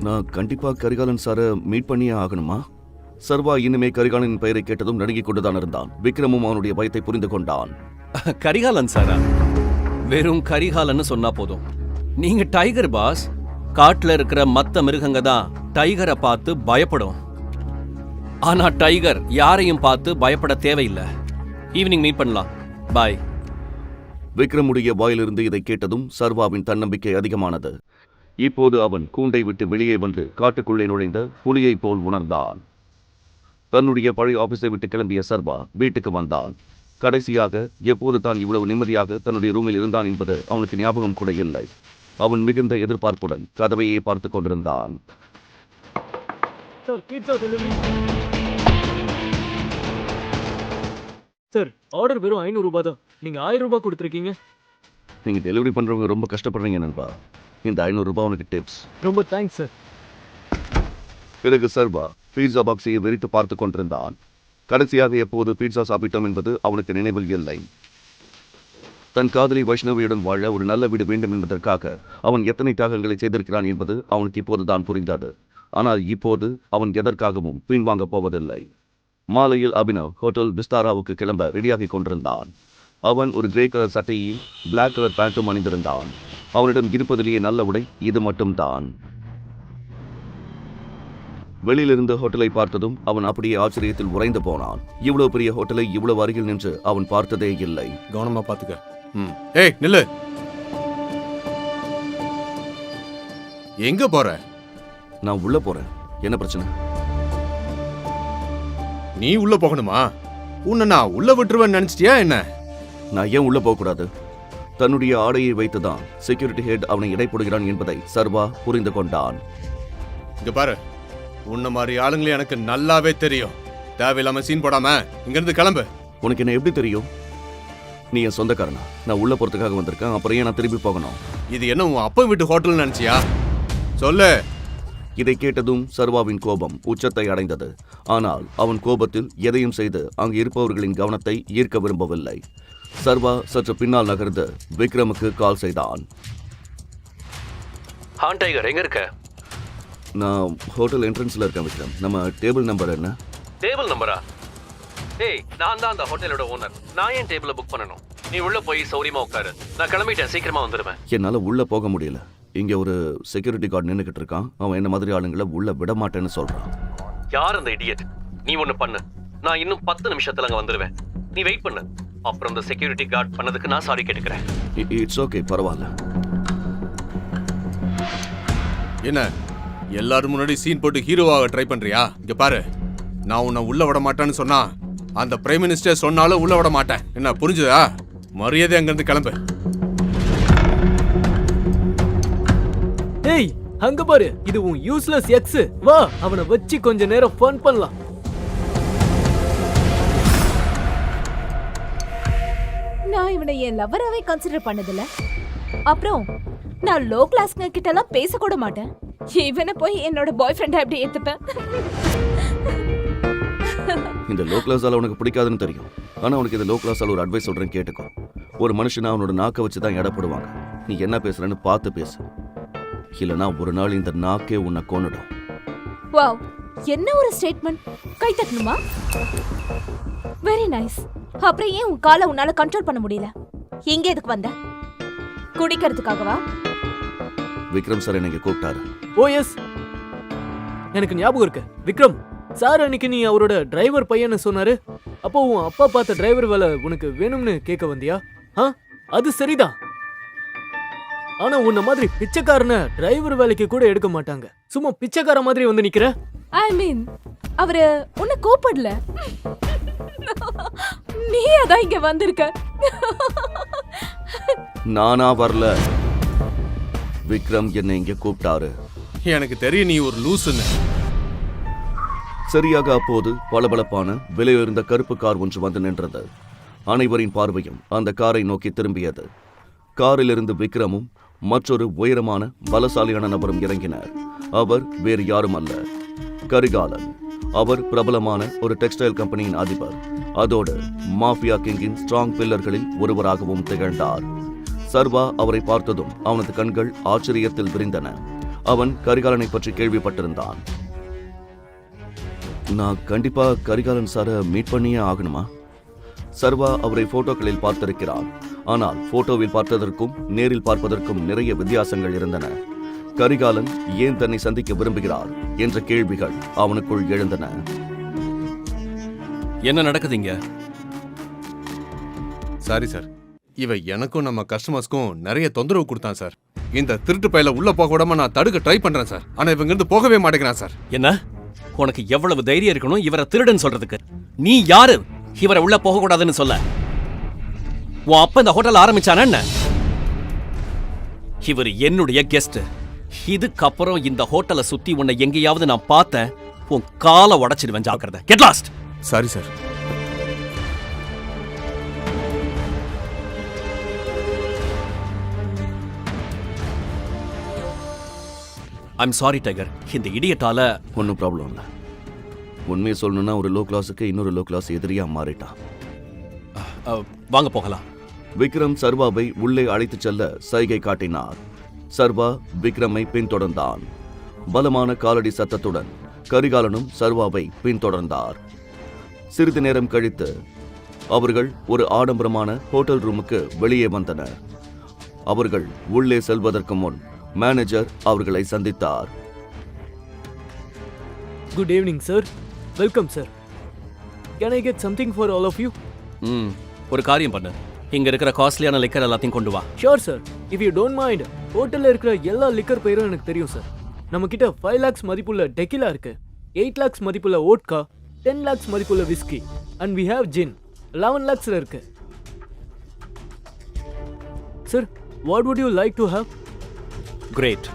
நான் கண்டிப்பா கரிகாலன் சாரை மீட் பண்ணியே ஆகணுமா? சர்வா இன்னுமே கரிகாலனின் பெயரை கேட்டதும் நடுங்கிக் கொண்டுதான் இருந்தான். விக்ரமும் அவனுடைய பயத்தை புரிந்து கொண்டான். கரிகாலன் சாரா? வெறும் கரிகாலன்னு சொன்னா போதும். நீங்க டைகர் பாஸ். காட்டுல இருக்கிற மத்த மிருகங்க தான் டைகரை பார்த்து பயப்படும். ஆனா டைகர் யாரையும் பார்த்து பயப்பட தேவையில்லை. ஈவினிங் மீட் பண்ணலாம். பாய். விக்ரமுடைய வாயிலிருந்து இதை கேட்டதும் சர்வாவின் தன்னம்பிக்கை அதிகமானது. இப்போது அவன் கூண்டை விட்டு வெளியே வந்து காட்டுக்குள்ளே நுழைந்த புலியை போல் உணர்ந்தான். தன்னுடைய பழைய ஆபீஸை விட்டு கிளம்பிய சர்வா வீட்டுக்கு வந்தான். கடைசியாக எப்போது தான் இவ்வளவு நிம்மதியாக தன்னுடைய ரூமில் இருந்தான் என்பது அவனுக்கு ஞாபகம் கூட இல்லை. அவன் மிகுந்த எதிர்பார்ப்புடன் கதவையே பார்த்து கொண்டிருந்தான். சார், ஆர்டர் வெறும் 500 ரூபாய் தான். நீங்க 1000 ரூபாய் கொடுத்துருக்கீங்க. நீங்க டெலிவரி பண்றவங்க ரொம்ப கஷ்டப்படுறீங்க நண்பா. இந்த 500 ரூபாய் உனக்கு டிப்ஸ். ரொம்ப தேங்க்ஸ் சார். பிறகு சர்வா பீட்சா பாக்ஸையை வெறித்து பார்த்து கொண்டிருந்தான். கடைசியாக எப்போது பீட்சா சாப்பிட்டோம் என்பது அவனுக்கு நினைவில் இல்லை. தன் காதலி வைஷ்ணவியுடன் வாழ ஒரு நல்ல வீடு வேண்டும் என்பதற்காக அவன் எத்தனை தியாகங்களை செய்திருக்கிறான் என்பது அவனுக்கு இப்போதுதான் புரிந்தது. ஆனால் இப்போது அவன் எதற்காகவும் பின்வாங்க போவதில்லை. மாலையில் அபினவ் ஹோட்டல் விஸ்தாராவுக்கு கிளம்ப ரெடியாகி கொண்டிருந்தான். அவன் ஒரு கிரே கலர் சட்டையில் பிளாக் கலர் பேண்ட்டும் அணிந்திருந்தான். அவனிடம் இருப்பதிலேயே நல்ல உடை இது மட்டும்தான். வெளியிலிருந்து ஹோட்டலை பார்த்ததும் அவன் அப்படியே ஆச்சரியத்தில் உறைந்து போனான். இவ்வளவு பெரிய ஹோட்டலை இவ்வளவு அருகில் நின்று அவன் பார்த்ததே இல்லை. கவனமா பாத்துக்க. ஏய் நில்லு. எங்க போற? நான் உள்ள போறேன். என்ன பிரச்சனை? நீ உள்ள போகணுமா? உன்னை நான் உள்ள விட்டுருவேன்னு நினைச்சிட்டியா என்ன? நான் ஏன் உள்ள போகக்கூடாது? தன்னுடைய ஆடையை வைத்துதான் செக்யூரிட்டி ஹெட் அவனை இடைப்படுகிறான் என்பதை சர்வா புரிந்து கொண்டான். இங்க பாரு, உன்ன மாதிரி ஆளுங்களே எனக்கு நல்லாவே தெரியும். தேவையில்லாம சீன் போடாம இங்கிருந்து கிளம்பு. உனக்கு என்ன எப்படி தெரியும்? நீ என் சொந்தக்காரனா? நான் உள்ள போறதுக்காக வந்திருக்கேன். அப்புறம் ஏன் நான் திரும்பி போகணும்? இது என்ன உன் அப்பா வீட்டு ஹோட்டல் நினைச்சியா? சொல்லு. இதை கேட்டதும் சர்வாவின் கோபம் உச்சத்தை அடைந்தது. ஆனால் அவன் கோபத்தில் எதையும் செய்து அங்கு இருப்பவர்களின் கவனத்தை ஈர்க்க விரும்பவில்லை. சர்வா சற்று பின்னால் நகர்ந்து விக்ரமுக்கு கால் செய்தான். டைகர் எங்க இருக்க? நான் ஹோட்டல் என்ட்ரன்ஸ்ல இருக்கேன் விக்ரம். நம்ம டேபிள் நம்பர் என்ன? டேபிள் நம்பரா? ஏய், நான் தான் அந்த ஹோட்டலோட ஓனர். நான் ஏன் டேபிள புக் பண்ணணும்? நீ உள்ள போய் சௌரியமா உட்காரு. நான் கிளம்பிட்டேன். சீக்கிரமா வந்துடுவேன். என்னால உள்ள போக முடியல. இங்க ஒரு செக்யூரிட்டி கார்டு நின்னுக்கிட்டு இருக்கான். அவன் என்ன மாதிரி ஆளுங்களை உள்ள விட மாட்டேன்னு சொல்றான். யார் அந்த இடியட்? நீ ஒண்ணு பண்ணு. நான் இன்னும் 10 நிமிஷத்துல அங்க வந்துடுவேன். நீ வெயிட் பண்ணு. அப்புறம் அந்த செக்யூரிட்டி கார்டு பண்ணதுக்கு நான் சாரி கேட்டுக்கிறேன். இட்ஸ் ஓகே, பரவாயில்ல. என்ன எல்லாரும் முன்னாடி சீன் போட்டு ஹீரோவாக ட்ரை பண்றியா? இங்க பாரு, நான் உன்னை உள்ள விட மாட்டேன்னு சொன்னா அந்த பிரைம் மினிஸ்டர் சொன்னாலும் உள்ள விட மாட்டேன். என்ன புரிஞ்சுதா? மரியாதை அங்கிருந்து கிளம்பு. ஏய், அங்க பாரு, இது உன் யூஸ்லெஸ் எக்ஸ். வா, அவனை வச்சு கொஞ்ச நேரம் ஃபன் பண்ணலாம். நான் இவனை என் லவராவே கன்சிடர் பண்ணதில்ல. அப்புறம் நான் லோ கிளாஸ்ங்க கிட்ட எல்லாம் பேச கூட மாட்டேன். இவனை போய் என்னோட பாய் ஃப்ரெண்டா எப்படி ஏத்துப்பேன்? இந்த லோ கிளாஸ் ஆல உனக்கு பிடிக்காதுன்னு தெரியும். ஆனா உனக்கு இந்த லோ கிளாஸ் ஆல ஒரு அட்வைஸ் சொல்றேன், கேட்டுக்கோ. ஒரு மனுஷனா அவனோட நாக்கை வச்சு தான் எடப்படுவாங்க. நீ என்ன பேசுறன்னு பார்த்து பேசு. இல்லனா ஒரு நாள் இந்த நாக்கே உன்னை கொன்னுடும். வாவ், என்ன ஒரு ஸ்டேட்மெண்ட். கை தட்டணுமா? Very nice. அப்புறம் ஏன் உன் காலை உன்னால கண்ட்ரோல் பண்ண முடியல? எங்க எதுக்கு வந்த? குடிக்கிறதுக்காகவா? விக்ரம் சார் என்னை கூப்பிட்டாரு. ஓ எஸ், எனக்கு ஞாபகம் இருக்கு. விக்ரம் சார், அன்னைக்கு நீ அவரோட டிரைவர் பையன்னு சொன்னாரு. அப்போ உன் அப்பா பார்த்த டிரைவர் வேலை உனக்கு வேணும்னு கேட்க வந்தியா? அது சரிதான். ஆனா உன்ன மாதிரி பிச்சைக்காரன டிரைவர் வேலைக்கு கூட எடுக்க மாட்டாங்க. சும்மா பிச்சைக்கார மாதிரி வந்து நிக்கிற. ஐ மீன், அவரு உன்னை கூப்பிடல. நீ அதான் இங்க வந்திருக்க. நானா வரல. விக்ரம் என்னை இங்க கூப்பிட்டாரு. எனக்கு தெரியும் நீ ஒரு லூசுன்னு. சரியாக அப்போது பளபளப்பான விலையுயர்ந்த கருப்பு கார் ஒன்று வந்து நின்றது. அனைவரின் பார்வையும் அந்த காரை நோக்கி திரும்பியது. காரிலிருந்து விக்ரமும் மற்றொரு உயரமான பலசாலியான நபரும் இறங்கினர். அவர் வேறு யாரும் அல்ல, கரிகாலன். அவர் பிரபலமான ஒரு டெக்ஸ்டைல் கம்பெனியின் அதிபர். அதோடு மாஃபியா கிங்கின் ஸ்ட்ராங் பில்லர்களில் ஒருவராகவும் திகழ்ந்தார். சர்வா அவரை பார்த்ததும் அவனது கண்கள் ஆச்சரியத்தில் விரிந்தன. அவன் கரிகாலனை பற்றி கேள்விப்பட்டிருந்தான். நான் கண்டிப்பா கரிகாலன் சாரை மீட் பண்ணியே ஆகணுமா? சர்வா அவரை போட்டோக்களில் பார்த்திருக்கிறான். ஆனால் போட்டோவில் பார்த்ததற்கும் நேரில் பார்ப்பதற்கும் நிறைய வித்தியாசங்கள் இருந்தன. கரிகாலன் ஏன் தன்னை சந்திக்க விரும்புகிறார் என்ற கேள்விகள் அவனுக்குள் எழுந்தன. என்ன நடக்குதுங்க? சாரி சார், இவன் எனக்கும் நம்ம கஸ்டமர்ஸ்க்கும் நிறைய தொந்தரவு கொடுத்தான் சார். இந்த திருட்டு பையில உள்ள போக விடாம நான் தடுக்க ட்ரை பண்றேன் சார். ஆனா இவங்க இருந்து போகவே மாட்டேங்கிறான் சார். என்ன உனக்கு எவ்வளவு தைரியம் இருக்கணும் இவரை திருடன் சொல்றதுக்கு? நீ யாரு இவரை உள்ள போக கூடாதுன்னு சொல்ல? உன் அப்ப இந்த ஹோட்டல் ஆரம்பிச்சானா என்ன? இவர் என்னுடைய கெஸ்ட். இதுக்கப்புறம் இந்த ஹோட்டலை சுத்தி உன்னை எங்கேயாவது நான் பார்த்தேன், உன் காலை உடைச்சிடுவேன். ஜாக்கிரதை. Get lost. Sorry sir. I'm sorry tiger. இந்த இடியட்டால ஒன்றும் ப்ராப்ளம் இல்லை. உண்மையை சொல்லணும்னா ஒரு லோ கிளாஸுக்கு இன்னொரு லோ கிளாஸ் எதிரியா மாறிட்டான். வாங்க போகலாம். விக்ரம் சர்வாவை உள்ளே அழைத்துச் செல்ல சைகை காட்டினார். சர்வா விக்ரமை பின்தொடர்ந்தான். பலமான காலடி சத்தத்துடன் கரிகாலனும் சர்வாவை பின்தொடர்ந்தார். சிறிது நேரம் கழித்து அவர்கள் ஒரு ஆடம்பரமான ஹோட்டல் ரூமுக்கு வெளியே வந்தனர். அவர்கள் உள்ளே செல்வதற்கு முன் மேனேஜர் அவர்களை சந்தித்தார். Good evening sir. Welcome sir. Can I get something for all of you? ஒரு காரியம் பண்ணு. இங்க இருக்கிற காஸ்ட்லியான லிக்கர் எல்லாத்தையும் கொண்டு வா. Sure sir. If you don't mind, ஹோட்டல்ல இருக்கிற எல்லா லிக்கர் பேரும் எனக்கு தெரியும் சார். நம்ம கிட்ட 5 lakhs மதிப்புள்ள டெக்கிலா இருக்கு, 8 lakhs மதிப்புள்ள ஓட்கா, 10 lakhs மதிப்புள்ள whisky, and we have gin 11 lakhsல இருக்கு. Sir, what would you like to have? Great.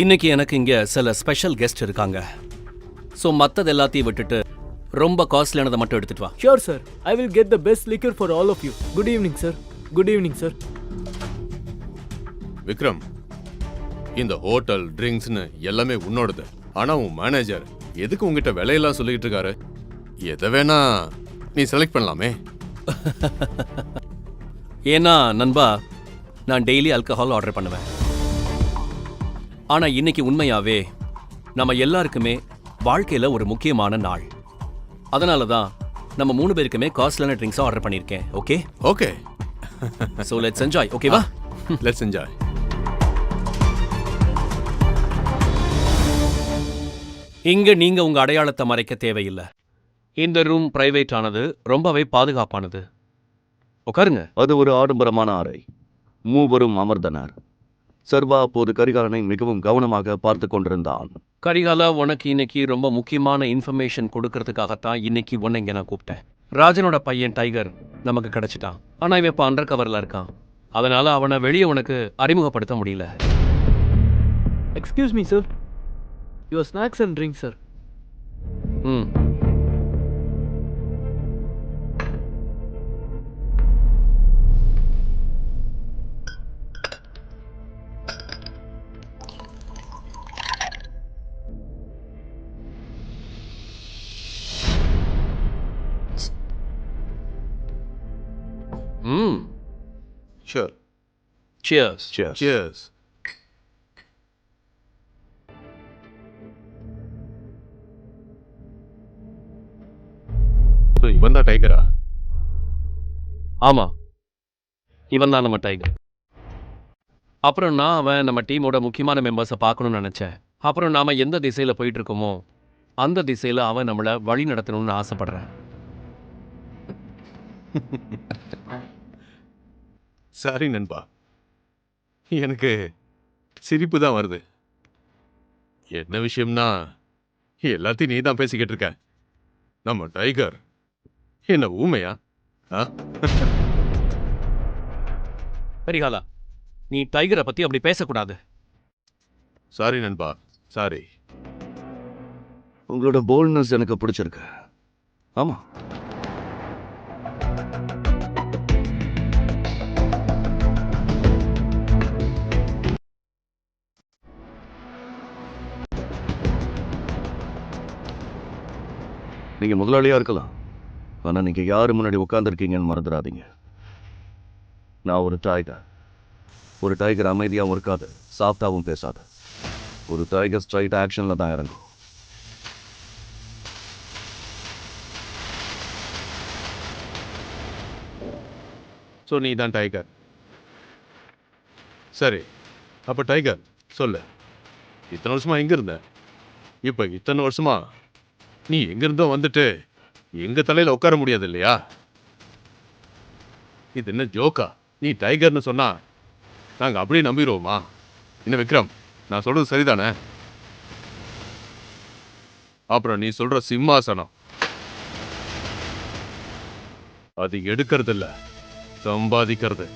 இன்னைக்கு எனக்கு இங்க சில ஸ்பெஷல் கெஸ்ட் இருக்காங்க. ஸோ மற்றது எல்லாத்தையும் விட்டுட்டு ரொம்ப காஸ்ட்லியானதை மட்டும் எடுத்துட்டு வா. Sure sir. I will get the best liquor for all of you. Good evening sir. Good evening sir. Vikram, இந்த ஹோட்டல் ட்ரிங்க்ஸ்னு எல்லாமே உன்னோடது. ஆனா உன் மேனேஜர் எதுக்கு உங்ககிட்ட விலையெல்லாம் சொல்லிட்டு இருக்காரு? எதை வேணா நீ செலக்ட் பண்ணலாமே. ஏன்னா நண்பா, நான் டெய்லி ஆல்கஹால் ஆர்டர் பண்ணுவேன். ஆனா இன்னைக்கு உண்மையாவே நம்ம எல்லாருக்குமே வாழ்க்கையில ஒரு முக்கியமான நாள். அதனால தான் நம்ம 3 பேருக்குமே காஸ்ட்லியான ட்ரிங்க்ஸ் ஆர்டர் பண்ணியிருக்கேன். Okay okay. So let's enjoy. ஓகேவா? Let's enjoy. இங்க நீங்க உங்க அடையாளத்தை மறைக்க தேவையில்லை. இந்த ரூம் பிரைவேட் ஆனது, ரொம்பவே பாதுகாப்பானது. உட்காருங்க. அது ஒரு ஆடம்பரமான அறை. மூவரும் அமர்ந்தனர். சர்வா அப்போது கரிகாலனை மிகவும் கவனமாக பார்த்து கொண்டிருந்தான். கரிகாலா, உனக்கு இன்னைக்கு ரொம்ப முக்கியமான இன்ஃபர்மேஷன் கொடுக்கறதுக்காகத்தான் இன்னைக்கு உன்னை இங்க நான் கூப்பிட்டேன். ராஜனோட பையன் டைகர் நமக்கு கிடைச்சிட்டான். ஆனா இவன் இப்போ அண்டர் கவர்ல இருக்கான். அதனால அவனை வெளியே உனக்கு அறிமுகப்படுத்த முடியல. Excuse me sir. Your snacks and drinks sir. ம் ம் ஷூர். சியர்ஸ். சியர்ஸ். இவன் தான் டைகரா? ஆமா, இவன் தான் நம்ம டைகர். அப்புறம் நான் அவன் நம்ம டீமோட முக்கியமான மெம்பர்ஸை பார்க்கணும்னு நினைச்சேன். அப்புறம் நாம எந்த திசையில போயிட்டு இருக்கோமோ அந்த திசையில அவன் நம்மளை வழி நடத்தணும்னு ஆசைப்படுறேன். சாரி நண்பா, எனக்கு சிரிப்பு தான் வருது. என்ன விஷயம்னா, எல்லாத்தையும் நீ தான் பேசிக்கிட்டு இருக்க. நம்ம டைகர் என்ன ஊமையா? கரிகாலா, நீ டைகரை பத்தி அப்படி பேசக்கூடாது. சாரி நண்பா, சாரி. உங்களோட போல்ட்னஸ் எனக்கு பிடிச்சிருக்கு. ஆமா, நீங்க முதலாளியா இருக்கலாம், ஆனா நீங்க யாரு முன்னாடி உட்கார்ந்துருக்கீங்கன்னு மறந்துடாதீங்க. நான் ஒரு டைகர். ஒரு டைகர் அமைதியாகவும் இருக்காது, சாஃப்டாகவும் பேசாது. ஒரு டைகர் ஸ்ட்ரைட் ஆக்ஷனில் தான் இறங்கும். ஸோ நீ தான் டைகர். சரி, அப்போ டைகர் சொல்லு, இத்தனை வருஷமா எங்கே இருந்த? இப்போ இத்தனை வருஷமா நீ எங்கிருந்தோ வந்துட்டு எங்கள் தலையில் உட்கார முடியாது இல்லையா? இது என்ன ஜோக்கா? நீ டைகர்னு சொன்னா நாங்கள் அப்படியே நம்பிடுவோமா? என்ன விக்ரம், நான் சொல்றது சரிதானே? அப்புறம் நீ சொல்ற சிம்மாசனம், அது எடுக்கிறது இல்ல, சம்பாதிக்கிறது.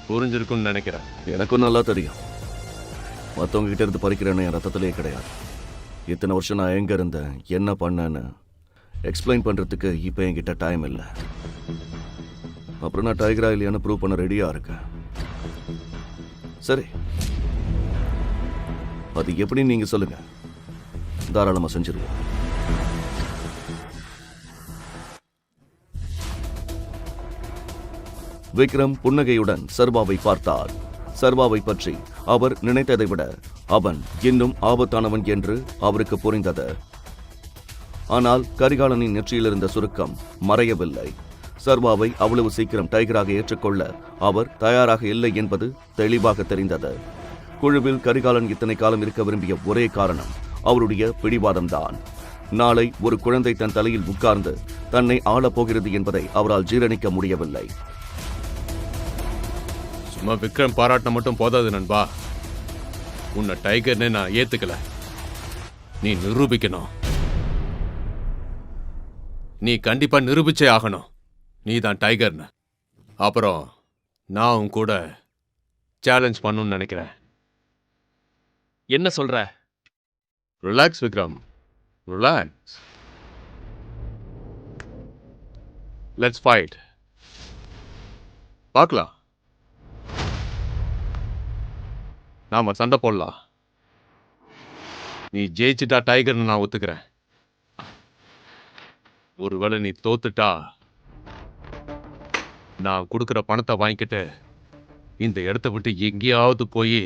புரிஞ்சிருக்கும்னு நினைக்கிறேன். எனக்கும் நல்லா தெரியும், மற்றவங்க கிட்ட இருந்து பறிக்கிறேன்னு என் ரத்தத்திலே கிடையாது. இத்தனை வருஷம் நான் எங்கே இருந்தேன், என்ன பண்ணேன்னு எக்ஸ்பிளைன் பண்ணுறதுக்கு இப்போ என்கிட்ட டைம் இல்லை. அப்புறம் நான் டைகரா இல்லையான்னு ப்ரூவ் பண்ண ரெடியாக இருக்கேன். சரி, அது எப்படின்னு நீங்கள் சொல்லுங்க, தாராளமாக செஞ்சிருவோம். விக்ரம் புன்னகையுடன் சர்வாவை பார்த்தார். சர்வாவை பற்றி அவர் நினைத்ததை விட அவன் இன்னும் ஆபத்தானவன் என்று அவருக்கு புரிந்தது. ஆனால் கரிகாலனின் நெற்றியில் இருந்த சுருக்கம் மறையவில்லை. சர்வாவை அவ்வளவு சீக்கிரம் டைகராக ஏற்றுக்கொள்ள அவர் தயாராக இல்லை என்பது தெளிவாக தெரிந்தது. குழுவில் கரிகாலன் இத்தனை காலம் இருக்க விரும்பிய ஒரே காரணம் அவருடைய பிடிவாதம்தான். நாளை ஒரு குழந்தை தன் தலையில் உட்கார்ந்து தன்னை ஆளப்போகிறது என்பதை அவரால் ஜீரணிக்க முடியவில்லை. சும்மா விக்ரம் பாராட்டின மட்டும் போதாது நண்பா. உன்னை டைகர்னு நான் ஏத்துக்கல, நீ நிரூபிக்கணும். நீ கண்டிப்பா நிரூபிச்சே ஆகணும் நீ தான் டைகர்னு. அப்புறம் நான் உன் கூட சேலஞ்ச் பண்ணணும்னு நினைக்கிறேன். என்ன சொல்ற? Relax Vikram, relax. Let's fight. பார்க்கலாம், நாம சண்டை போடலாம். நீ ஜெயிச்சுட்டா டைகர்னு நான் ஒத்துக்கிறேன். ஒருவேளை நீ தோத்துட்டா நான் கொடுக்குற பணத்தை வாங்கிக்கிட்டு இந்த இடத்த விட்டு எங்கேயாவது போய்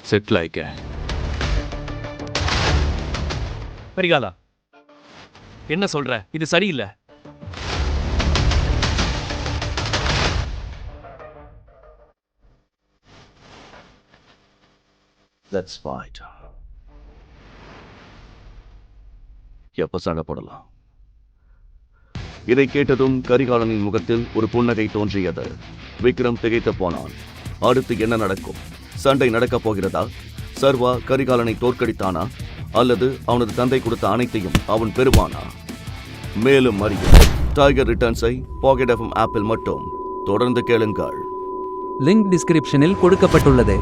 செட்டில் ஆயிக்க. கரிகாலா, என்ன சொல்ற? இது சரியில்லை. Let's fight. எப்ப சண்டை போடலாம்? இதை கேட்டதும் கரிகாலனின் முகத்தில் ஒரு புன்னகை தோன்றியது. விக்ரம் திகைத்து போனான். அடுத்து என்ன நடக்கும்? சண்டை நடக்கப் போகிறதா? சர்வா கரிகாலனை தோற்கடித்தானா, அல்லது அவனது தந்தை கொடுத்த அனைத்தையும் அவன் பெறுவானா? மேலும் அறிய டைகர் ரிட்டர்ன்ஸை பாக்கெட் எஃப்எம் ஆப்பில் மட்டும் தொடர்ந்து கேளுங்கள். லிங்க் டிஸ்கிரிப்ஷனில் கொடுக்கப்பட்டுள்ளது.